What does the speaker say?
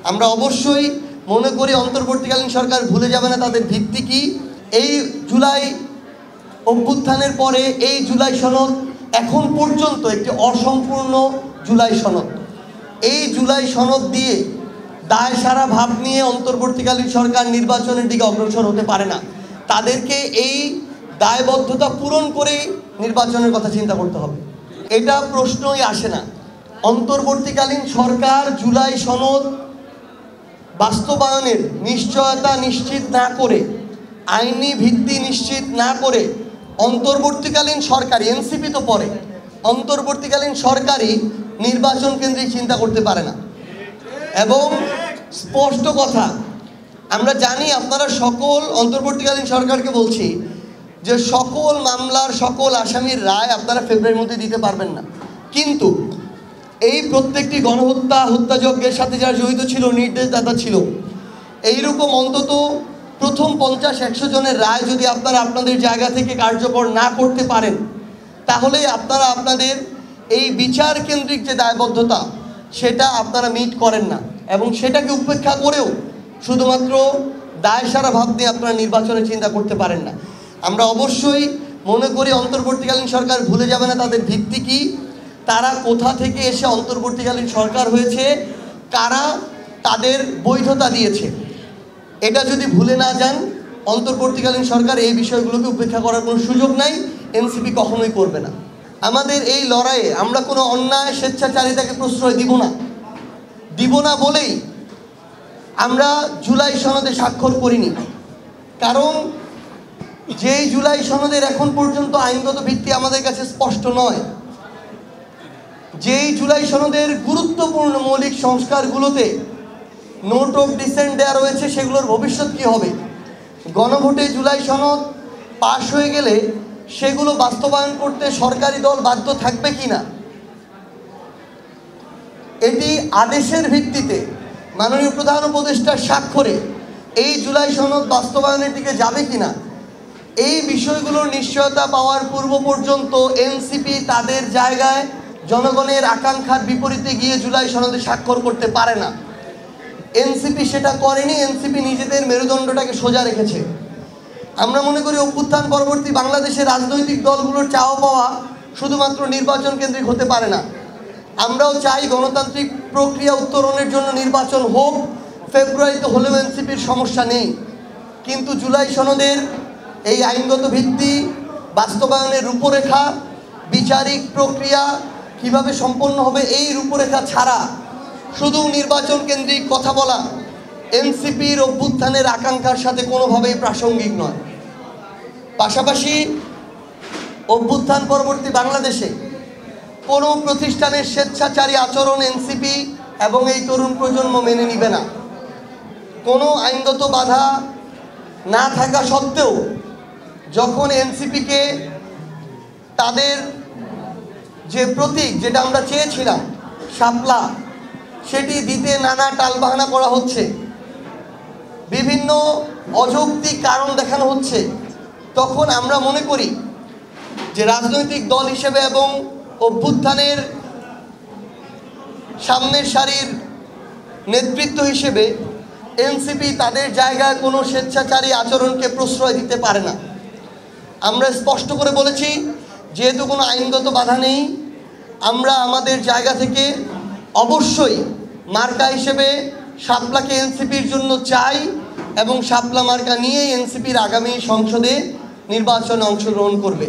আমরা অবশ্যই মনে করি অন্তর্বর্তীকালীন সরকার ভুলে যাবে না তাদের ভিত্তি কি। এই জুলাই অভ্যুত্থানের পরে এই জুলাই সনদ এখন পর্যন্ত একটি অসম্পূর্ণ জুলাই সনদ। এই জুলাই সনদ দিয়ে দায় সারা ভাব নিয়ে অন্তর্বর্তীকালীন সরকার নির্বাচনের দিকে অগ্রসর হতে পারে না। তাদেরকে এই দায়বদ্ধতা পূরণ করেই নির্বাচনের কথা চিন্তা করতে হবে। এটা প্রশ্নই আসে না। অন্তর্বর্তীকালীন সরকার জুলাই সনদ বাস্তবায়নের নিশ্চয়তা নিশ্চিত না করে, আইনি ভিত্তি নিশ্চিত না করে অন্তর্বর্তীকালীন সরকারই, এনসিপি তো পরে, অন্তর্বর্তীকালীন সরকারই নির্বাচন কেন্দ্রিক চিন্তা করতে পারে না। এবং স্পষ্ট কথা, আমরা জানি আপনারা সকল, অন্তর্বর্তীকালীন সরকারকে বলছি যে সকল মামলার সকল আসামির রায় আপনারা ফেব্রুয়ারির মধ্যে দিতে পারবেন না, কিন্তু এই প্রত্যেকটি গণহত্যা, হত্যাযজ্ঞের সাথে যারা জড়িত ছিল, নির্দেশদাতা ছিল, এইরকম অন্তত প্রথম 50-100 জনের রায় যদি আপনারা আপনাদের জায়গা থেকে কার্যকর না করতে পারেন, তাহলে আপনারা আপনাদের এই বিচার কেন্দ্রিক যে দায়বদ্ধতা সেটা আপনারা মিট করেন না, এবং সেটাকে উপেক্ষা করেও শুধুমাত্র দায় সারা ভাব দিয়ে আপনারা নির্বাচনের চিন্তা করতে পারেন না। আমরা অবশ্যই মনে করি অন্তর্বর্তীকালীন সরকার ভুলে যাবে না তাদের ভিত্তি কি, তারা কোথা থেকে এসে অন্তর্বর্তীকালীন সরকার হয়েছে, কারা তাদের বৈধতা দিয়েছে। এটা যদি ভুলে না যান, অন্তর্বর্তীকালীন সরকার এই বিষয়গুলোকে উপেক্ষা করার কোনো সুযোগ নাই, এনসিপি কখনোই করবে না। আমাদের এই লড়াইয়ে আমরা কোনো অন্যায় স্বেচ্ছাচারিতাকে প্রশ্রয় দিব না বলেই আমরা জুলাই সনদে স্বাক্ষর করিনি। কারণ যেই জুলাই সনদের এখন পর্যন্ত আইনগত ভিত্তি আমাদের কাছে স্পষ্ট নয়, যেই জুলাই সনদের গুরুত্বপূর্ণ মৌলিক সংস্কারগুলোতে নোট অফ ডিসেন্ট দেওয়া রয়েছে, সেগুলোর ভবিষ্যৎ কী হবে, গণভোটে জুলাই সনদ পাশ হয়ে গেলে সেগুলো বাস্তবায়ন করতে সরকারি দল বাধ্য থাকবে কি না, এটি আদেশের ভিত্তিতে মাননীয় প্রধান উপদেষ্টার স্বাক্ষরে এই জুলাই সনদ বাস্তবায়নের দিকে যাবে কিনা, এই বিষয়গুলোর নিশ্চয়তা পাওয়ার পূর্ব পর্যন্ত এনসিপি তাদের জায়গায় জনগণের আকাঙ্ক্ষার বিপরীতে গিয়ে জুলাই সনদে স্বাক্ষর করতে পারে না। এনসিপি সেটা করেনি, এনসিপি নিজেদের মেরুদণ্ডটাকে সোজা রেখেছে। আমরা মনে করি অভ্যুত্থান পরবর্তী বাংলাদেশের রাজনৈতিক দলগুলোর চাওয়া পাওয়া শুধুমাত্র নির্বাচন কেন্দ্রিক হতে পারে না। আমরাও চাই গণতান্ত্রিক প্রক্রিয়া উত্তরণের জন্য নির্বাচন হোক, ফেব্রুয়ারিতে হলেও এনসিপির সমস্যা নেই, কিন্তু জুলাই সনদের এই আইনগত ভিত্তি, বাস্তবায়নের রূপরেখা, বিচারিক প্রক্রিয়া কিভাবে সম্পন্ন হবে, এই রূপরেখা ছাড়া শুধু নির্বাচন কেন্দ্রিক কথা বলা এনসিপির অভ্যুত্থানের আকাঙ্ক্ষার সাথে কোনোভাবেই প্রাসঙ্গিক নয়। পাশাপাশি অভ্যুত্থান পরবর্তী বাংলাদেশে কোনো প্রতিষ্ঠানের স্বেচ্ছাচারী আচরণ এনসিপি এবং এই তরুণ প্রজন্ম মেনে নিবে না। কোনো আইনগত বাধা না থাকা সত্ত্বেও যখন এনসিপিকে তাদের যে প্রতীক, যেটা আমরা চেয়েছিলাম শাপলা, সেটি দিতে নানা টালবাহানা করা হচ্ছে, বিভিন্ন অযৌক্তিক কারণ দেখানো হচ্ছে, তখন আমরা মনে করি যে রাজনৈতিক দল হিসেবে এবং অভ্যুত্থানের সামনের সারির নেতৃত্ব হিসেবে এনসিপি তাদের জায়গায় কোনো স্বেচ্ছাচারী আচরণকে প্রশ্রয় দিতে পারে না। আমরা স্পষ্ট করে বলেছি, যেহেতু কোনো আইনগত বাধা নেই, আমরা আমাদের জায়গা থেকে অবশ্যই মার্কা হিসেবে শাপলাকে এনসিপির জন্য চাই, এবং শাপলা মার্কা নিয়েই এনসিপির আগামী সংসদে নির্বাচনে অংশগ্রহণ করবে।